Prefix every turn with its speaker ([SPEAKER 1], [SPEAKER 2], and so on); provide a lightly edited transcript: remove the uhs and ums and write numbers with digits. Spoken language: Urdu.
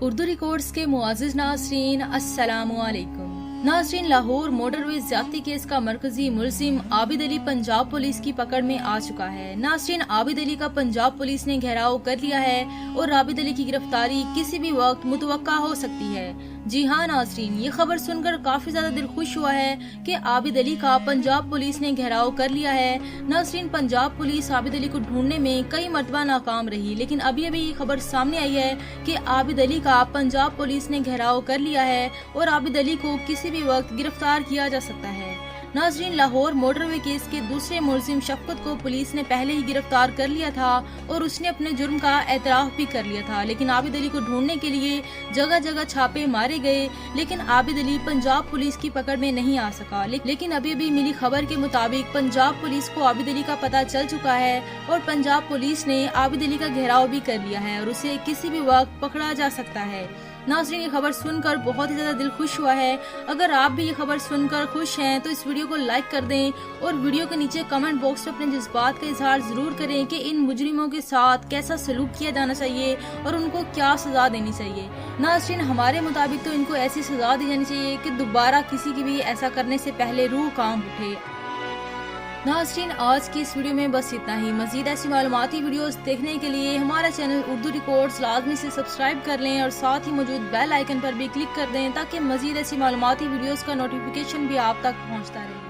[SPEAKER 1] اردو ریکارڈز کے معزز ناظرین السلام علیکم۔ ناظرین، لاہور موٹر وے زیادتی کیس کا مرکزی ملزم عابد علی پنجاب پولیس کی پکڑ میں آ چکا ہے۔ ناظرین، عابد علی کا پنجاب پولیس نے گھیراؤ کر لیا ہے اور عابد علی کی گرفتاری کسی بھی وقت متوقع ہو سکتی ہے۔ جی ہاں ناظرین، یہ خبر سن کر کافی زیادہ دل خوش ہوا ہے کہ عابد علی کا پنجاب پولیس نے گھیراؤ کر لیا ہے۔ ناظرین، پنجاب پولیس عابد علی کو ڈھونڈنے میں کئی مرتبہ ناکام رہی، لیکن ابھی یہ خبر سامنے آئی ہے کہ عابد علی کا پنجاب پولیس نے گھیراؤ کر لیا ہے اور عابد علی کو کسی بھی وقت گرفتار کیا جا سکتا ہے۔ ناظرین، لاہور موٹر وے کیس کے دوسرے ملزم شفقت کو پولیس نے پہلے ہی گرفتار کر لیا تھا اور اس نے اپنے جرم کا اعتراف بھی کر لیا تھا، لیکن عابد علی کو ڈھونڈنے کے لیے جگہ جگہ چھاپے مارے گئے، لیکن عابد علی پنجاب پولیس کی پکڑ میں نہیں آ سکا۔ لیکن ابھی ملی خبر کے مطابق پنجاب پولیس کو عابد علی کا پتہ چل چکا ہے اور پنجاب پولیس نے عابد علی کا گھیراؤ بھی کر لیا ہے اور اسے کسی بھی وقت پکڑا جا سکتا ہے۔ ناظرین، یہ خبر سن کر بہت ہی زیادہ دل خوش ہوا ہے۔ اگر آپ بھی یہ خبر سن کر خوش ہیں تو اس ویڈیو کو لائک کر دیں اور ویڈیو کے نیچے کمنٹ باکس میں اپنے جذبات کا اظہار ضرور کریں کہ ان مجرموں کے ساتھ کیسا سلوک کیا جانا چاہیے اور ان کو کیا سزا دینی چاہیے۔ ناظرین، ہمارے مطابق تو ان کو ایسی سزا دی جانی چاہیے کہ دوبارہ کسی کی بھی ایسا کرنے سے پہلے روح کانپ اٹھے۔ ناظرین، آج کی اس ویڈیو میں بس اتنا ہی۔ مزید ایسی معلوماتی ویڈیوز دیکھنے کے لیے ہمارا چینل اردو ریکارڈز لازمی سے سبسکرائب کر لیں اور ساتھ ہی موجود بیل آئیکن پر بھی کلک کر دیں تاکہ مزید ایسی معلوماتی ویڈیوز کا نوٹیفیکیشن بھی آپ تک پہنچتا رہے۔